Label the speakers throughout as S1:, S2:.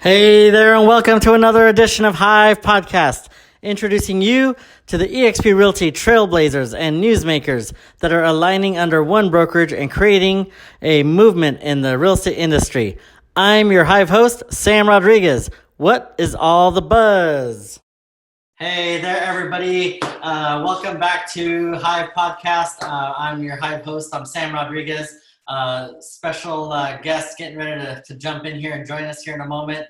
S1: Hey there, and welcome to another edition of HiiVE Podcast, introducing you to the eXp Realty trailblazers and newsmakers that are aligning under one brokerage and creating a movement in the real estate industry. I'm your HiiVE host, Sam Rodriguez. What is all the buzz? Hey there, everybody. Welcome back to HiiVE Podcast. I'm your HiiVE host. I'm Sam Rodriguez. Special guest getting ready to jump in here and join us here in a moment.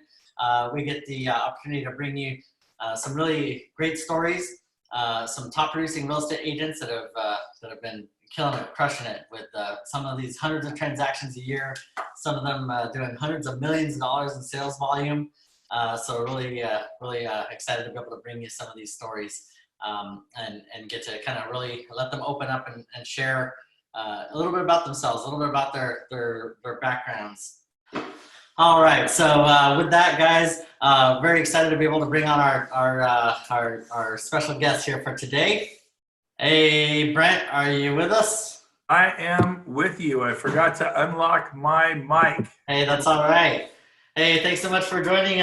S1: We get the opportunity to bring you some really great stories, some top producing real estate agents that have been killing it, crushing it with some of these hundreds of transactions a year, some of them doing hundreds of millions of dollars in sales volume. So really excited to be able to bring you some of these stories and get to kind of really let them open up and share a little bit about themselves, a little bit about their backgrounds. All right, so with that, guys, very excited to be able to bring on our special guest here for today. Hey, Brent, are you with us?
S2: I am with you. I forgot to unlock my mic.
S1: Hey, that's all right. Hey, thanks so much for joining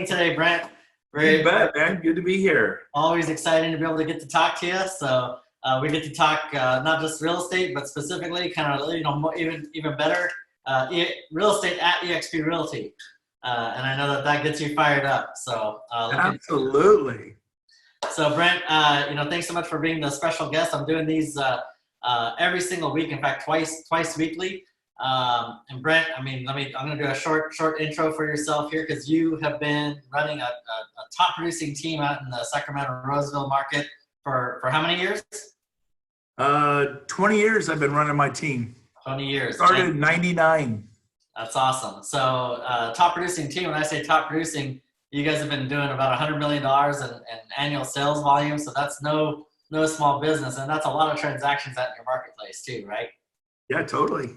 S1: today, Brent.
S2: You bet, man. Good to be here.
S1: Always exciting to be able to get to talk to you. So we get to talk not just real estate, but specifically kind of even better. Real estate at eXp Realty, and I know that gets you fired up. So
S2: absolutely.
S1: So Brent, thanks so much for being the special guest. I'm doing these every single week. In fact, twice weekly. And Brent, I'm going to do a short intro for yourself here because you have been running a top producing team out in the Sacramento Roseville market for how many years?
S2: 20 years I've been running my team.
S1: 20 years.
S2: Started in 99.
S1: That's awesome. So top producing team, when I say top producing, you guys have been doing about $100 million in annual sales volume. So that's no small business. And that's a lot of transactions out in your marketplace too, right?
S2: Yeah, totally.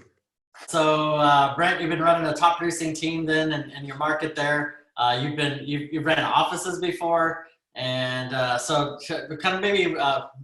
S1: So Brent, you've been running a top producing team then in your market there. You've ran offices before. And so kind of maybe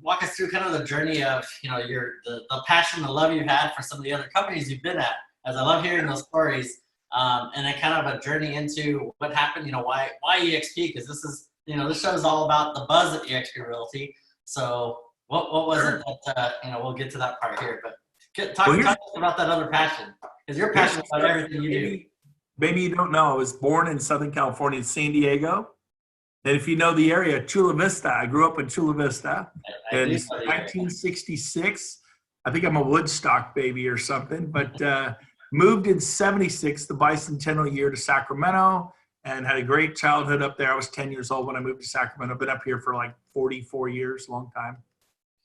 S1: walk us through kind of the journey of, the passion, the love you've had for some of the other companies you've been at, as I love hearing those stories, and then kind of a journey into what happened, why eXp, because this is, this show is all about the buzz at eXp Realty. So what was it that, we'll get to that part here, but talk about that other passion, because you're passionate about everything you do.
S2: Maybe you don't know, I was born in Southern California, San Diego. And if you know the area, Chula Vista, I grew up in Chula Vista. In 1966, I think I'm a Woodstock baby or something, but moved in 76, the bicentennial year, to Sacramento, and had a great childhood up there. I was 10 years old when I moved to Sacramento. Been up here for like 44 years, long time.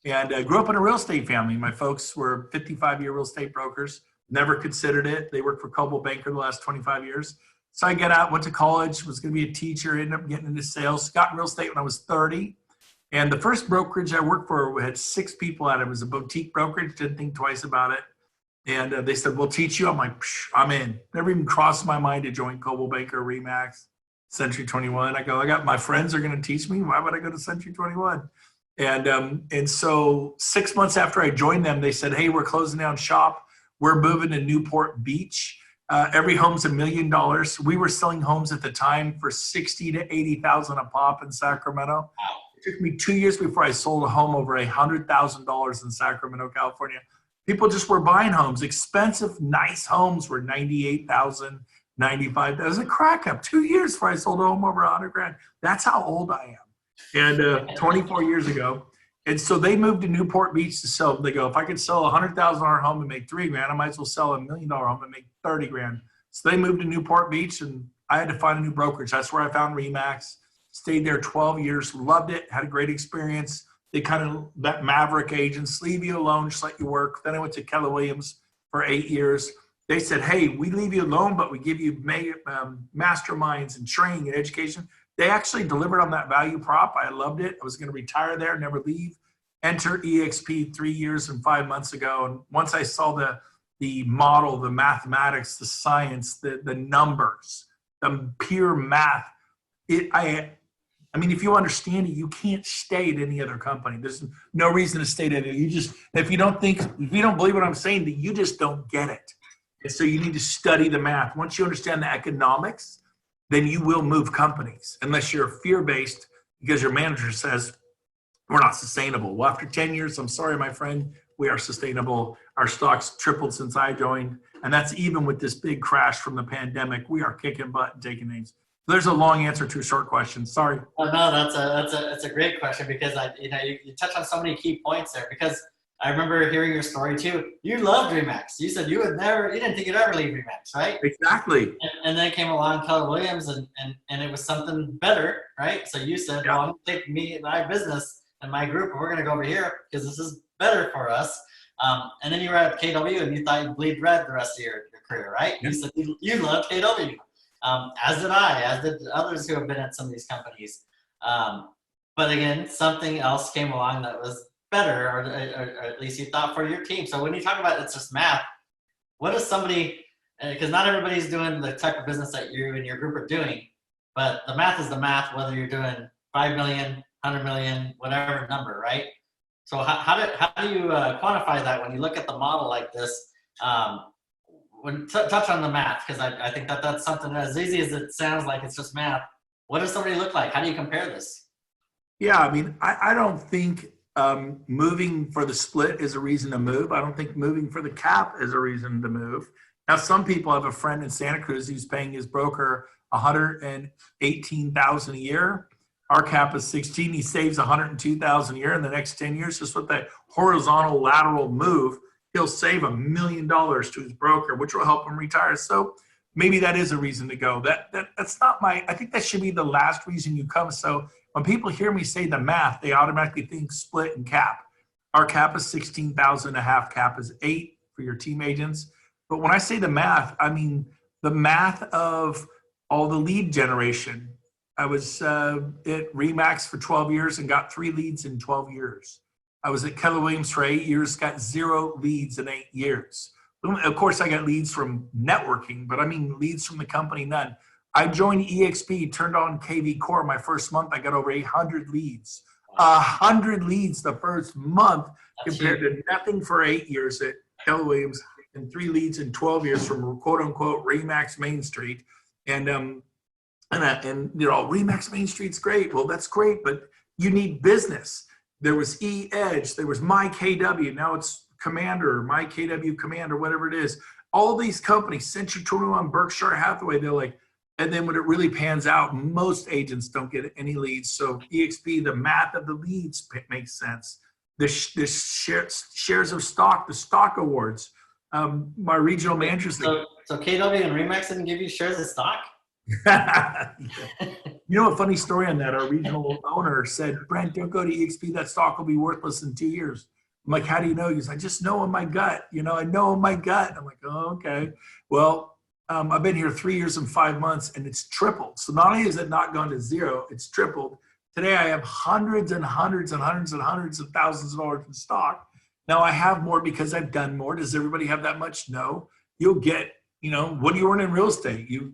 S2: And grew up in a real estate family. My folks were 55-year real estate brokers. Never considered it. They worked for Coldwell Banker the last 25 years. So I got out, went to college, was going to be a teacher, ended up getting into sales, got in real estate when I was 30. And the first brokerage I worked for had 6 people at it. It was a boutique brokerage, didn't think twice about it. And they said, we'll teach you. I'm like, I'm in. Never even crossed my mind to join Coldwell Banker, RE/MAX, Century 21. I got my friends are going to teach me. Why would I go to Century 21? And so 6 months after I joined them, they said, hey, we're closing down shop. We're moving to Newport Beach. Every home's $1 million. We were selling homes at the time for $60,000 to $80,000 a pop in Sacramento. Wow. It took me 2 years before I sold a home over $100,000 in Sacramento, California. People just were buying homes. Expensive, nice homes were $98,000, $95,000. It was a crack up. 2 years before I sold a home over $100,000. That's how old I am. And 24 years ago. And so they moved to Newport Beach to sell. They go, if I could sell a $100,000 home and make $3,000, I might as well sell $1 million home and make $30,000. So they moved to Newport Beach, and I had to find a new brokerage. That's where I found RE/MAX. Stayed there 12 years, loved it, had a great experience. They kind of let maverick agents leave you alone, just let you work. Then I went to Keller Williams for 8 years. They said, hey, we leave you alone, but we give you masterminds and training and education. They actually delivered on that value prop. I loved it. I was going to retire there, never leave. Enter eXp 3 years and 5 months ago. And once I saw the model, the mathematics, the science, the numbers, the pure math, I mean, if you understand it, you can't stay at any other company. There's no reason to stay at it. If you don't believe what I'm saying, that you just don't get it. And so you need to study the math. Once you understand the economics, then you will move companies unless you're fear-based because your manager says, we're not sustainable. Well, after 10 years, I'm sorry, my friend, we are sustainable. Our stock's tripled since I joined. And that's even with this big crash from the pandemic. We are kicking butt and taking names. There's a long answer to a short question. Sorry.
S1: Oh, no, that's a great question because you touch on so many key points there because I remember hearing your story too. You loved RE/MAX. You said you didn't think you'd ever leave RE/MAX, right?
S2: Exactly.
S1: And then came along Keller Williams and it was something better, right? So you said, well, I'm going to take me and my business and my group and we're going to go over here because this is better for us. And then you were at KW and you thought you'd bleed red the rest of your career, right?
S2: Yeah.
S1: You said you loved KW. As did I, as did others who have been at some of these companies. But again, something else came along that was better, or at least you thought for your team. So when you talk about it's just math, what is somebody, because not everybody's doing the type of business that you and your group are doing, but the math is the math, whether you're doing 5 million, 100 million, whatever number, right? So how do you quantify that when you look at the model like this? Touch on the math, because I think that's something as easy as it sounds like it's just math. What does somebody look like? How do you compare this?
S2: Yeah, I mean, I don't think moving for the split is a reason to move. I don't think moving for the cap is a reason to move. Now, some people have a friend in Santa Cruz who's paying his broker $118,000 a year. Our cap is 16. He saves $102,000 a year in the next 10 years. Just with that horizontal lateral move, he'll save $1 million to his broker, which will help him retire. So maybe that is a reason to go. That's not I think that should be the last reason you come. So when people hear me say the math, they automatically think split and cap. Our cap is 16,000, a half cap is 8 for your team agents. But when I say the math, I mean the math of all the lead generation. I was at RE/MAX for 12 years and got 3 leads in 12 years. I was at Keller Williams for 8 years, got 0 leads in 8 years. Of course, I got leads from networking, but I mean leads from the company, none. I joined eXp, turned on KV Core my first month. I got over 800 leads. 100 leads the first month compared to nothing for 8 years at Keller Williams and 3 leads in 12 years from quote unquote RE/MAX Main Street. And RE/MAX Main Street's great. Well, that's great, but you need business. There was eEdge, there was MyKW, now it's Commander, MyKW Commander, whatever it is. All these companies, Century 21, Berkshire Hathaway, they're like, and then when it really pans out, most agents don't get any leads. So eXp, the math of the leads makes sense. The shares of stock, the stock awards. My regional managers.
S1: So KW and RE/MAX didn't give you shares of stock?
S2: You know, a funny story on that. Our regional owner said, Brent, don't go to eXp. That stock will be worthless in 2 years. I'm like, how do you know? He goes, I just know in my gut. I know in my gut. I'm like, oh, okay. Well, I've been here 3 years and 5 months and it's tripled. So not only has it not gone to 0, it's tripled. Today I have hundreds and hundreds and hundreds and hundreds of thousands of dollars in stock. Now I have more because I've done more. Does everybody have that much? No. You'll get, what do you earn in real estate? You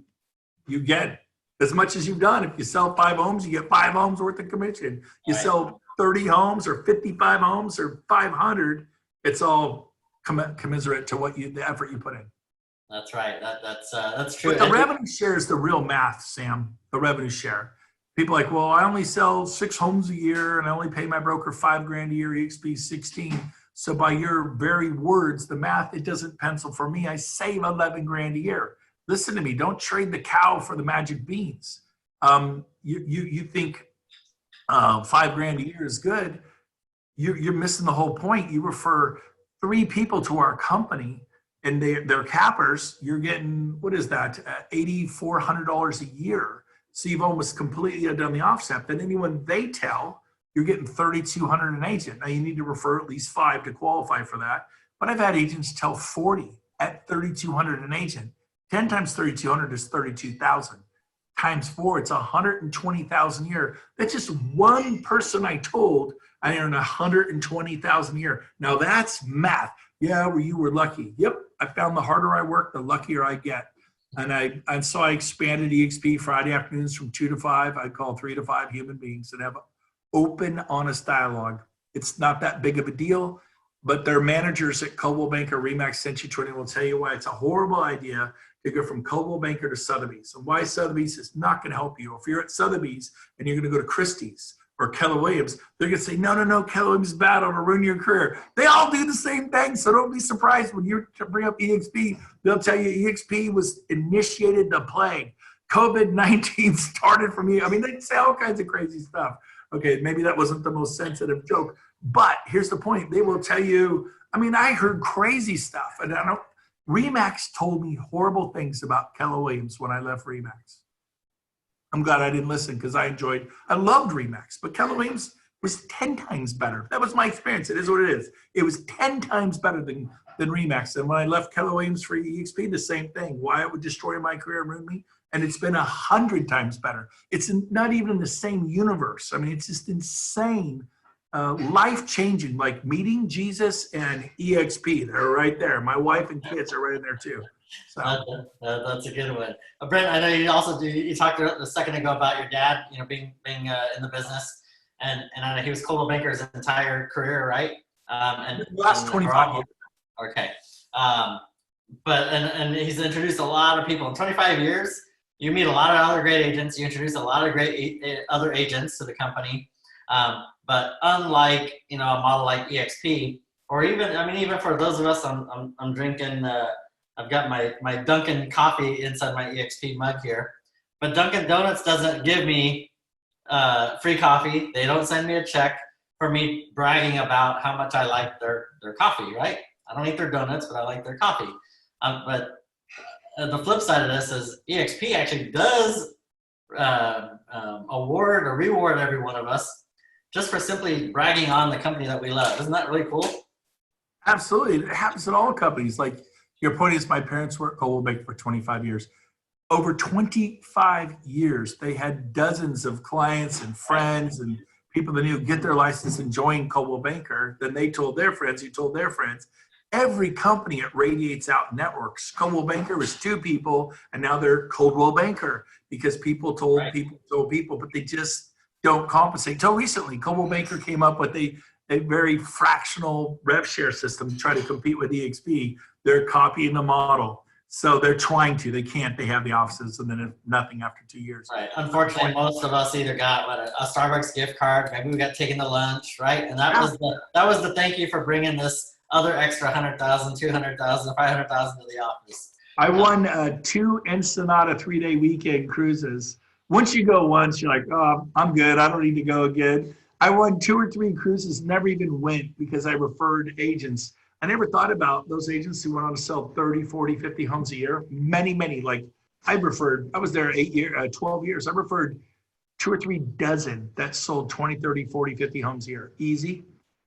S2: get as much as you've done. If you sell 5 homes, you get 5 homes worth of commission. You sell 30 homes or 55 homes or 500, it's all commiserate to the effort you put in.
S1: That's right. That's true.
S2: But the revenue share is the real math, Sam. The revenue share. People are like, well, I only sell 6 homes a year and I only pay my broker $5,000 a year, eXp 16. So by your very words, the math, it doesn't pencil for me. I save $11,000 a year. Listen to me. Don't trade the cow for the magic beans. You think $5,000 a year is good. You're missing the whole point. You refer 3 people to our company and they're cappers. You're getting, what is that, $8,400 a year. So you've almost completely done the offset. Then anyone they tell, you're getting $3,200 an agent. Now you need to refer at least 5 to qualify for that. But I've had agents tell 40 at $3,200 an agent. 10 times 3,200 is 32,000. Times 4, it's 120,000 a year. That's just one person I told I earn 120,000 a year. Now that's math. Yeah, well, you were lucky. Yep, I found the harder I work, the luckier I get. And so I expanded eXp Friday afternoons from 2 to 5. I call 3 to 5 human beings and have open, honest dialogue. It's not that big of a deal. but their managers at Coldwell Banker, Remax, Century 20 will tell you why it's a horrible idea to go from Coldwell Banker to Sotheby's, and why Sotheby's is not going to help you. If you're at Sotheby's and you're going to go to Christie's or Keller Williams, they're going to say, no, Keller Williams is bad, it'll ruin your career. They all do the same thing, so don't be surprised when you bring up eXp. They'll tell you eXp was initiated the plague. COVID-19 started from you. I mean, they say all kinds of crazy stuff. Okay, maybe that wasn't the most sensitive joke, but here's the point. They will tell you, I mean, I heard crazy stuff, and Remax told me horrible things about Keller Williams when I left Remax. I'm glad I didn't listen because I loved Remax, but Keller Williams was 10 times better. That was my experience. It is what it is. It was 10 times better than Remax. And when I left Keller Williams for eXp, the same thing. Why it would destroy my career and ruin me. And it's been 100 times better. It's not even in the same universe. I mean, it's just insane. Life-changing, like meeting Jesus and eXp. They're right there. My wife and kids are right in there too. So
S1: that's a good one. Brent, I know you talked a second ago about your dad, being in the business, and I know he was Coldwell Banker's entire career, right? And
S2: the last 25 years.
S1: Okay. But he's introduced a lot of people in 25 years. You meet a lot of other great agents. You introduce a lot of great other agents to the company. But unlike, a model like eXp, or even for those of us, I'm drinking, I've got my Dunkin' coffee inside my eXp mug here. But Dunkin' Donuts doesn't give me free coffee. They don't send me a check for me bragging about how much I like their coffee, right? I don't eat their donuts, but I like their coffee. But the flip side of this is eXp actually does award or reward every one of us just for simply bragging on the company that we love. Isn't that really cool?
S2: Absolutely. It happens at all companies. Like your point is, my parents were at Coldwell Banker for 25 years. Over 25 years, they had dozens of clients and friends and people that knew get their license and join Coldwell Banker. Then they told their friends, who told their friends. Every company, it radiates out networks. Coldwell Banker was 2 people, and now they're Coldwell Banker because people told people, but they just don't compensate. Until recently, Coldwell Banker came up with a very fractional rev share system to try to compete with eXp. They're copying the model. So they're trying to. They can't. They have the offices, and then nothing after 2 years.
S1: Right. Unfortunately, most of us either got a Starbucks gift card, maybe we got taken to lunch, right? And that was the thank you for bringing this other extra 100,000, 200,000, 500,000 to the office.
S2: I won 2 Ensenada 3-day weekend cruises. Once you go once, you're like, oh, I'm good. I don't need to go again. I won 2 or 3 cruises, never even went because I referred agents. I never thought about those agents who went on to sell 30, 40, 50 homes a year. Many, like I was there 12 years. I referred 2 or 3 dozen that sold 20, 30, 40, 50 homes a year. Easy.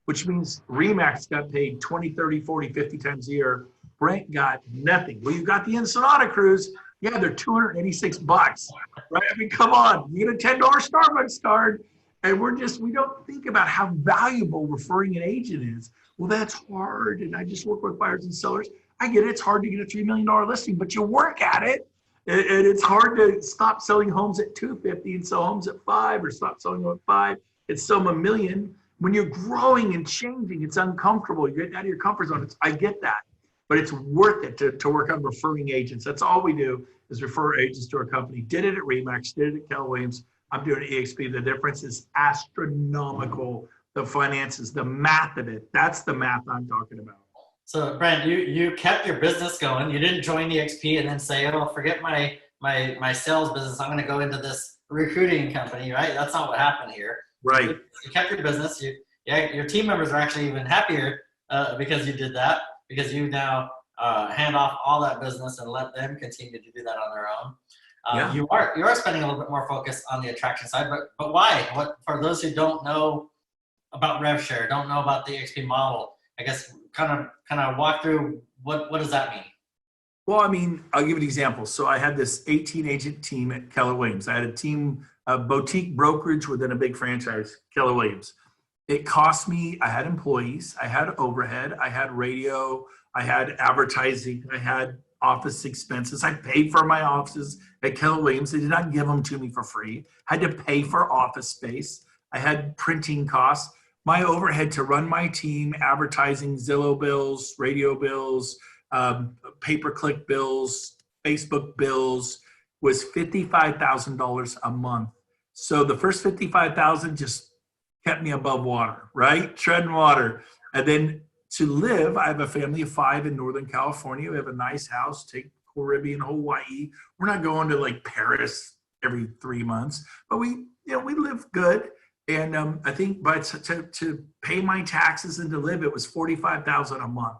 S2: Which means Remax got paid 20, 30, 40, 50 times a year. Brent got nothing. Well, you got the Ensenada cruise. Yeah, they're $286, right? I mean, come on. You get a $10 Starbucks card. And we don't think about how valuable referring an agent is. Well, that's hard. And I just work with buyers and sellers. I get it. It's hard to get a $3 million listing, but you work at it. And it's hard to stop selling homes at $250 and sell homes at $5, or stop selling them at $5 and sell them $1 million. When you're growing and changing, it's uncomfortable. You get out of your comfort zone. I get that, but it's worth it to work on referring agents. That's all we do is refer agents to our company. Did it at Remax, did it at Keller Williams. I'm doing eXp. The difference is astronomical. The finances, the math of it. That's the math I'm talking about.
S1: So Brent, you kept your business going. You didn't join eXp and then say, oh, forget my sales business. I'm going to go into this recruiting company, right? That's not what happened here.
S2: Right.
S1: You kept your business. Your team members are actually even happier because you did that, because you now hand off all that business and let them continue to do that on their own.
S2: Yeah.
S1: You are spending a little bit more focus on the attraction side, but why? What, for those who don't know about RevShare, don't know about the eXp model, I guess kind of walk through what does that mean?
S2: Well, I mean, I'll give you an example. So I had this 18 agent team at Keller Williams. I had a team, a boutique brokerage within a big franchise, Keller Williams. It cost me, I had employees, I had overhead, I had radio, I had advertising, I had office expenses. I paid for my offices at Keller Williams. They did not give them to me for free. I had to pay for office space. I had printing costs. my overhead to run my team, advertising, Zillow bills, radio bills, pay-per-click bills, Facebook bills, was $55,000 a month. So the first 55,000 just kept me above water, right? Treading water. And then to live, I have a family of 5 in Northern California. We have a nice house, take Caribbean, Hawaii. We're not going to like Paris every 3 months, but we live good. And I think to pay my taxes and to live, it was $45,000 a month.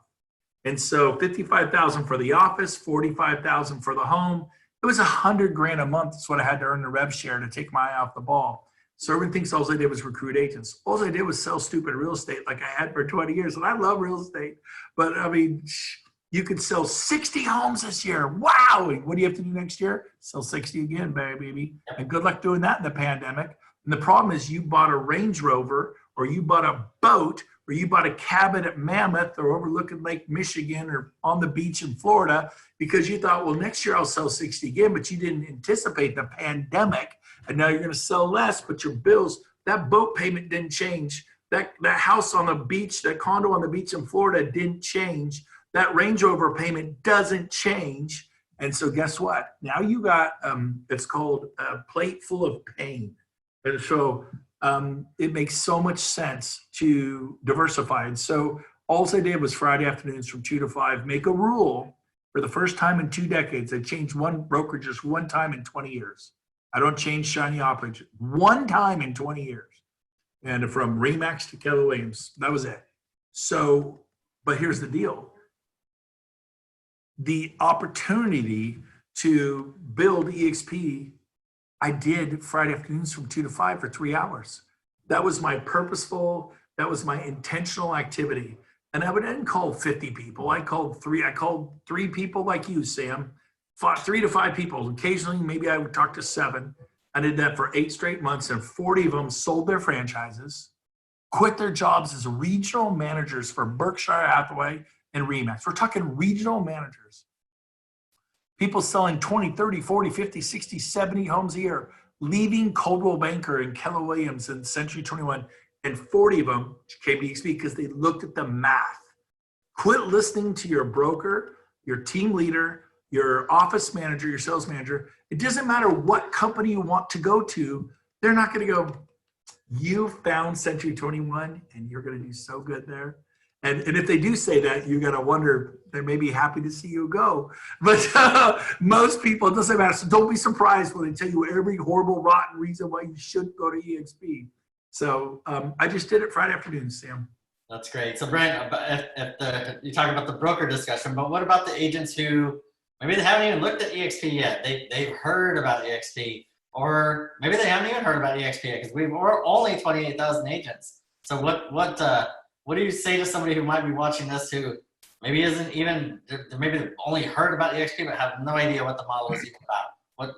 S2: And so $55,000 for the office, $45,000 for the home. It was $100,000 a month. That's what I had to earn the rev share to take my eye off the ball. So everyone thinks all I did was recruit agents. All I did was sell stupid real estate like I had for 20 years. And I love real estate. But I mean, you could sell 60 homes this year. Wow. What do you have to do next year? Sell 60 again, baby. And good luck doing that in the pandemic. And the problem is you bought a Range Rover, or you bought a boat, or you bought a cabin at Mammoth or overlooking Lake Michigan or on the beach in Florida because you thought, well, next year I'll sell 60 again, but you didn't anticipate the pandemic. And now you're going to sell less, but your bills, that boat payment didn't change. That house on the beach, that condo on the beach in Florida didn't change. That Range Rover payment doesn't change. And so guess what? Now you got, it's called a plate full of pain. And so it makes so much sense to diversify. And so all I did was Friday afternoons from 2 to 5, make a rule for the first time in 2 decades. I changed one broker just one time in 20 years. I don't change shiny objects one time in 20 years. And from Remax to Keller Williams, that was it. So, but here's the deal. The opportunity to build eXp, I did Friday afternoons from 2 to 5 for 3 hours. That was my purposeful, that was my intentional activity. And I didn't call 50 people. I called 3 people like you, Sam. 3 to 5 people. Occasionally, maybe I would talk to 7. I did that for 8 straight months, and 40 of them sold their franchises, quit their jobs as regional managers for Berkshire Hathaway and Remax. We're talking regional managers. People selling 20, 30, 40, 50, 60, 70 homes a year, leaving Coldwell Banker and Keller Williams and Century 21, and 40 of them came to eXp because they looked at the math. Quit listening to your broker, your team leader, your office manager, your sales manager. It doesn't matter what company you want to go to. They're not going to go, you found Century 21 and you're going to do so good there. And if they do say that, you're going to wonder, they may be happy to see you go. But most people, it doesn't matter. So don't be surprised when they tell you every horrible, rotten reason why you shouldn't go to eXp. So I just did it Friday afternoon, Sam.
S1: That's great. So Brent, you talk about the broker discussion, but what about the agents who maybe they haven't even looked at eXp yet? They've heard about eXp, or maybe they haven't even heard about eXp yet because we're only 28,000 agents. So what do you say to somebody who might be watching this who maybe isn't even, maybe they've only heard about eXp but have no idea what the model is even about?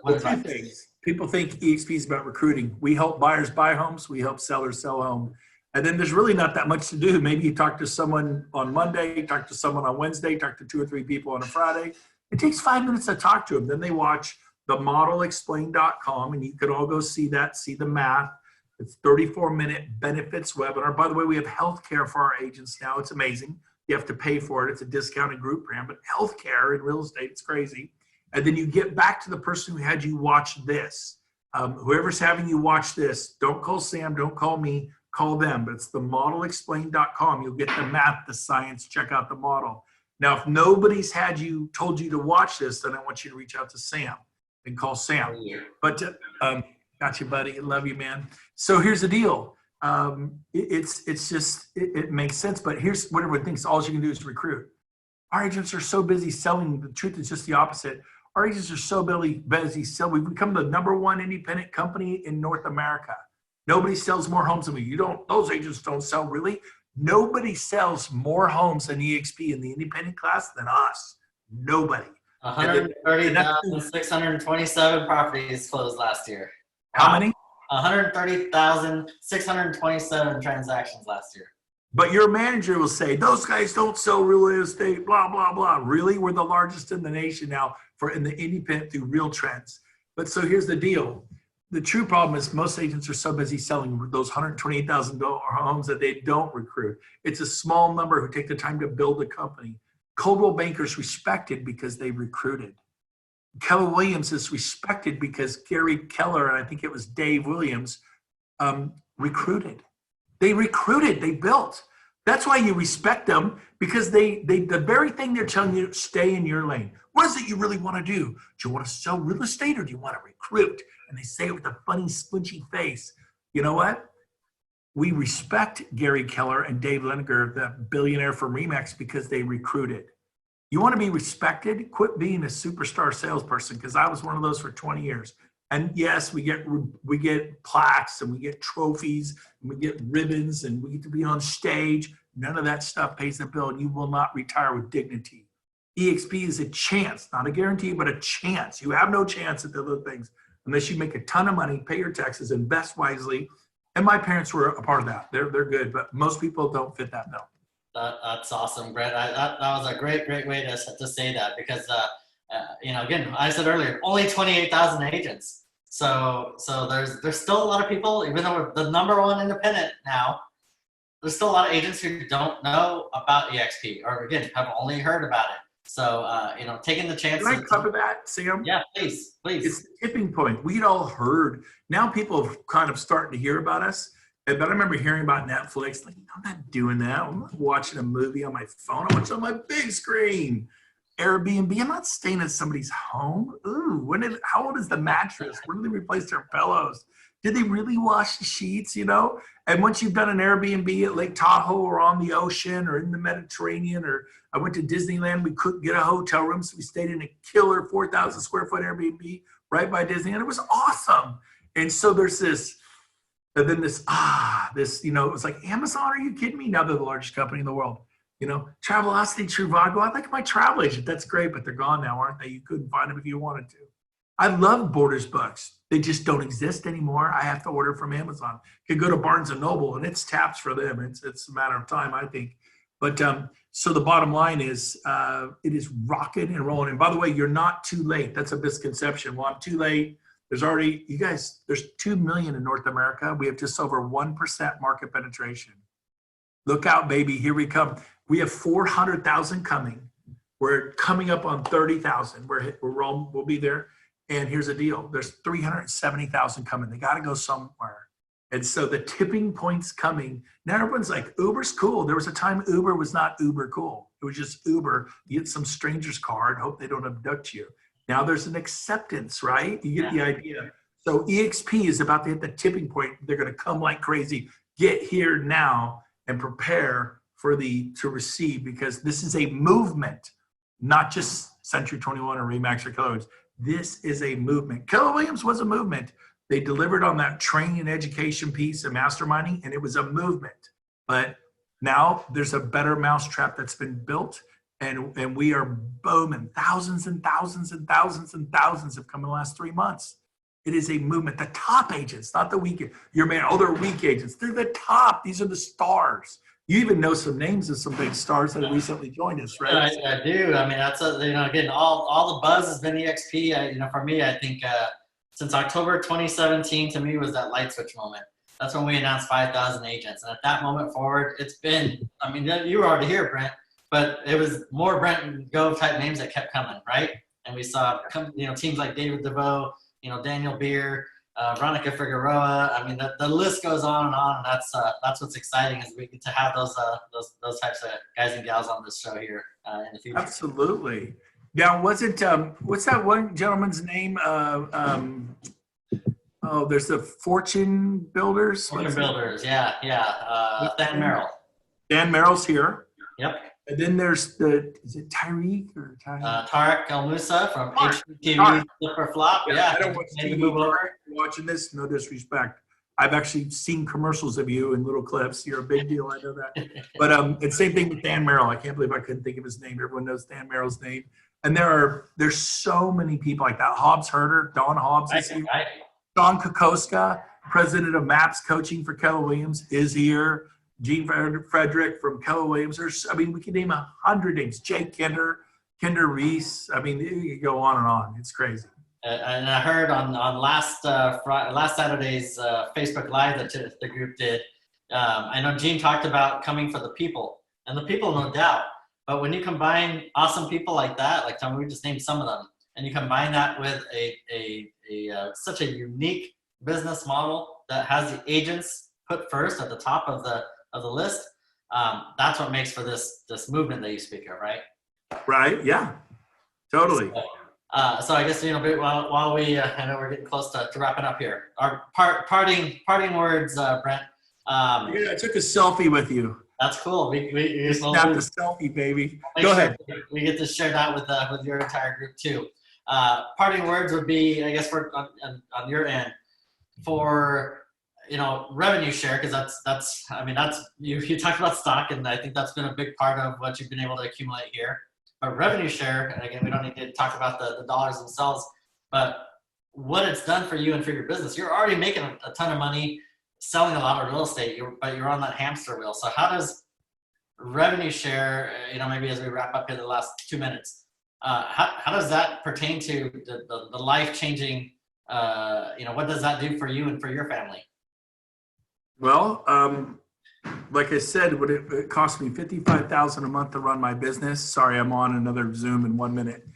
S1: What advice?
S2: People think eXp is about recruiting. We help buyers buy homes. We help sellers sell homes. And then there's really not that much to do. Maybe you talk to someone on Monday, talk to someone on Wednesday, talk to 2 or 3 people on a Friday. It takes 5 minutes to talk to them. Then they watch the modelexplain.com, and you can all go see that, see the math. It's 34-minute benefits webinar. By the way, we have healthcare for our agents now. It's amazing. You have to pay for it. It's a discounted group plan, but healthcare in real estate, it's crazy. And then you get back to the person who had you watch this. Whoever's having you watch this, don't call Sam, don't call me, call them. But it's the modelexplain.com. You'll get the math, the science, check out the model. Now, if nobody's told you to watch this, then I want you to reach out to Sam and call Sam. But got you, buddy. Love you, man. So here's the deal. It makes sense. But here's what everyone thinks. All you can do is recruit. Our agents are so busy selling. The truth is just the opposite. Our agents are so busy selling. We've become the #1 independent company in North America. Nobody sells more homes than we. Those agents don't sell really. Nobody sells more homes than eXp in the independent class than us. Nobody.
S1: 130,627 properties closed last year.
S2: How many?
S1: 130,627 transactions last year.
S2: But your manager will say, those guys don't sell real estate, blah, blah, blah. Really? We're the largest in the nation now in the independent through Real Trends. But so here's the deal. the true problem is most agents are so busy selling those $128,000 homes that they don't recruit. It's a small number who take the time to build a company. Coldwell Banker's respected because they recruited. Keller Williams is respected because Gary Keller, and I think it was Dave Williams, recruited. They recruited, they built. That's why you respect them, because they the very thing they're telling you, stay in your lane. What is it you really want to do? Do you want to sell real estate or do you want to recruit? And they say it with a funny, squinchy face. You know what? We respect Gary Keller and Dave Liniger, the billionaire from Remax, because they recruited. You want to be respected? Quit being a superstar salesperson, because I was one of those for 20 years. And yes, we get plaques and we get trophies and we get ribbons and we get to be on stage. None of that stuff pays the bill, and you will not retire with dignity. eXp is a chance, not a guarantee, but a chance. You have no chance at the other things unless you make a ton of money, pay your taxes, invest wisely. And my parents were a part of that. They're good, but most people don't fit that bill.
S1: That's awesome, Brent. That was a great way to say that, because again, I said earlier, only 28,000 agents. So there's still a lot of people, even though we're the number one independent now, there's still a lot of agents who don't know about eXp, or again, have only heard about it. So taking the chance.
S2: Can I cover that, Sam?
S1: Yeah, please.
S2: It's the tipping point. We'd all heard. Now people have kind of starting to hear about us. But I remember hearing about Netflix. Like, I'm not doing that. I'm not watching a movie on my phone. I watch it on my big screen. Airbnb. I'm not staying at somebody's home. Ooh, how old is the mattress? When did they replace their pillows? Did they really wash the sheets? And once you've done an Airbnb at Lake Tahoe or on the ocean or in the Mediterranean, or I went to Disneyland, we couldn't get a hotel room, so we stayed in a killer 4,000 square foot Airbnb right by Disneyland. It was awesome. And so there's this. And then it was like, Amazon, are you kidding me? Now they're the largest company in the world. Travelocity, Trivago, I like my travel agent. That's great, but they're gone now, aren't they? You couldn't find them if you wanted to. I love Borders books. They just don't exist anymore. I have to order from Amazon. You could go to Barnes & Noble, and it's taps for them. It's a matter of time, I think. But so the bottom line is it is rocking and rolling. And by the way, you're not too late. That's a misconception. Well, I'm too late. There's 2 million in North America. We have just over 1% market penetration. Look out, baby. Here we come. We have 400,000 coming. We're coming up on 30,000. We'll be there. And here's the deal. There's 370,000 coming. They got to go somewhere. And so the tipping point's coming. Now everyone's like, Uber's cool. There was a time Uber was not Uber cool. It was just Uber. You get some stranger's car and hope they don't abduct you. Now there's an acceptance, right? You get the idea. So eXp is about to hit the tipping point. They're going to come like crazy. Get here now and prepare to receive, because this is a movement, not just Century 21 or Remax or Keller Williams. This is a movement. Keller Williams was a movement. They delivered on that training and education piece and masterminding, and it was a movement. But now there's a better mousetrap that's been built. And we are booming. Thousands and thousands and thousands and thousands have come in the last 3 months. It is a movement. The top agents, not the weak. They're weak agents. They're the top. These are the stars. You even know some names of some big stars that have recently joined us, right?
S1: I do. I mean, that's again, all the buzz has been eXp. For me, I think since October 2017, to me was that light switch moment. That's when we announced 5,000 agents, and at that moment forward, it's been. I mean, you were already here, Brent. But it was more Brent Gove type names that kept coming, right? And we saw, teams like David DeVoe, Daniel Beer, Veronica Figueroa. I mean, the list goes on, and that's what's exciting, is we get to have those types of guys and gals on this show here in the future.
S2: Absolutely. Now, was it what's that one gentleman's name? There's the Fortune Builders.
S1: Fortune Builders, yeah. Dan Merrill.
S2: Dan Merrill's here.
S1: Yep.
S2: And then there's is it Tyreek or
S1: Tarek El Moussa from HGTV Flipper Flop. Yeah.
S2: I don't watch TV. Watching this, no disrespect. I've actually seen commercials of you in little clips. You're a big deal. I know that. But it's same thing with Dan Merrill. I can't believe I couldn't think of his name. Everyone knows Dan Merrill's name. And there's so many people like that. Hobbs Herder, Don Hobbs is here. Right. Don Kokoska, president of MAPS Coaching for Keller Williams, is here. Gene Frederick from Keller Williams. We can name 100 names. Jay Kinder Reese. You could go on and on. It's crazy.
S1: And I heard on last Saturday's Facebook Live that the group did. I know Gene talked about coming for the people, and the people, no doubt. But when you combine awesome people like that, like we just named some of them, and you combine that with such a unique business model that has the agents put first at the top of the list, that's what makes for this movement that you speak of, right?
S2: Right. Yeah. Totally.
S1: So I guess while we I know we're getting close to wrapping up here. Our parting words, Brent.
S2: Yeah, I took a selfie with you.
S1: That's cool. We
S2: snapped a selfie, baby. Go ahead.
S1: We get to share that with your entire group too. Parting words would be, I guess, on your end for revenue share, because that's you talked about stock, and I think that's been a big part of what you've been able to accumulate here. But revenue share, and again, we don't need to talk about the dollars themselves, but what it's done for you and for your business. You're already making a ton of money selling a lot of real estate, but you're on that hamster wheel. So how does revenue share, maybe as we wrap up here the last 2 minutes, how does that pertain to the life-changing, what does that do for you and for your family?
S2: Well, like I said, it cost me $55,000 a month to run my business. Sorry, I'm on another Zoom in 1 minute.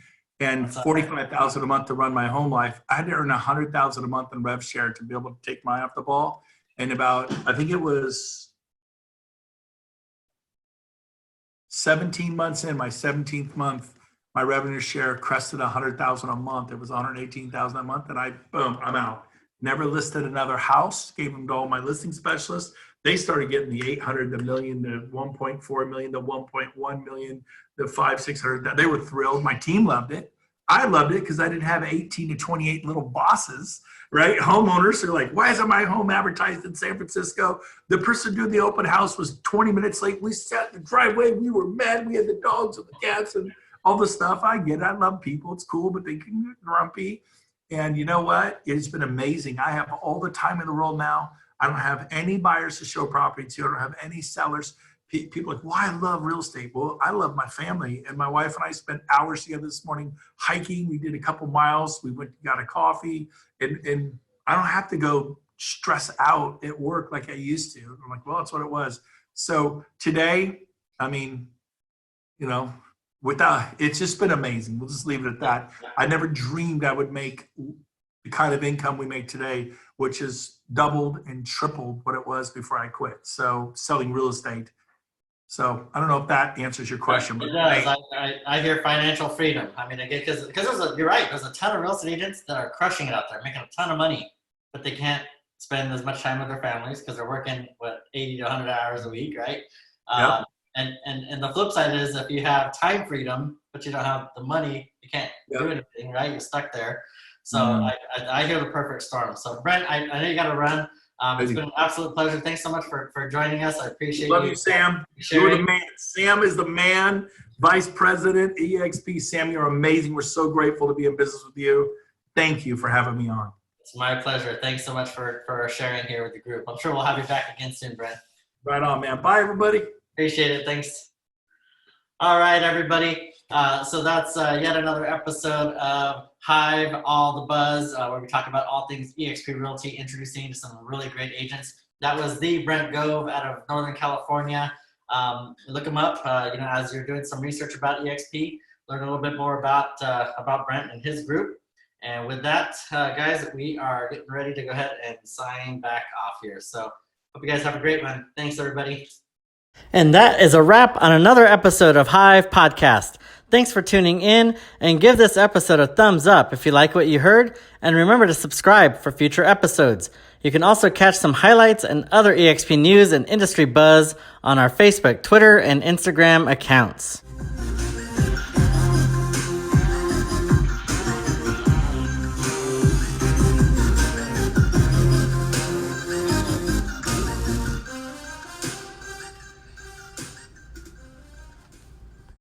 S2: And $45,000 a month to run my home life. I had to earn $100,000 a month in rev share to be able to take my eye off the ball. And I think it was 17 months in, my 17th month, my revenue share crested $100,000 a month. It was $118,000 a month, and boom, I'm out. Never listed another house. Gave them to all my listing specialists. They started getting the 800, the million, the 1.4 million, the 1.1 million, the 500-600. They were thrilled. My team loved it. I loved it because I didn't have 18 to 28 little bosses, right? Homeowners are like, why isn't my home advertised in San Francisco? The person doing the open house was 20 minutes late. We sat in the driveway. We were mad. We had the dogs and the cats and all the stuff. I get it. I love people. It's cool, but they can get grumpy. And you know what? It's been amazing. I have all the time in the world now. I don't have any buyers to show property to. I don't have any sellers. People are like, well, I love real estate. Well, I love my family. And my wife and I spent hours together this morning hiking. We did a couple miles. We went and got a coffee. And I don't have to go stress out at work like I used to. I'm like, well, that's what it was. So today, it's just been amazing. We'll just leave it at that. I never dreamed I would make the kind of income we make today, which is doubled and tripled what it was before I quit. So selling real estate. So I don't know if that answers your question.
S1: It does. I hear financial freedom. Because you're right. There's a ton of real estate agents that are crushing it out there, making a ton of money, but they can't spend as much time with their families because they're working 80 to 100 hours a week, right?
S2: Yep.
S1: And the flip side is if you have time freedom, but you don't have the money, you can't do anything, right? You're stuck there. So I hear the perfect storm. So Brent, I know you got to run. It's been an absolute pleasure. Thanks so much for joining us. I appreciate
S2: Love you, Sam. You're the man. Sam is the man. Vice President, eXp. Sam, you're amazing. We're so grateful to be in business with you. Thank you for having me on.
S1: It's my pleasure. Thanks so much for sharing here with the group. I'm sure we'll have you back again soon, Brent.
S2: Right on, man. Bye, everybody.
S1: Appreciate it. Thanks. All right, everybody. So that's yet another episode of HiiVE, All the Buzz, where we talk about all things eXp Realty, introducing to some really great agents. That was the Brent Gove out of Northern California. Look him up, as you're doing some research about eXp, learn a little bit more about Brent and his group. And with that, guys, we are getting ready to go ahead and sign back off here. So hope you guys have a great one. Thanks, everybody. And that is a wrap on another episode of HiiVE Podcast. Thanks for tuning in, and give this episode a thumbs up if you like what you heard, and remember to subscribe for future episodes. You can also catch some highlights and other eXp news and industry buzz on our Facebook, Twitter, and Instagram accounts.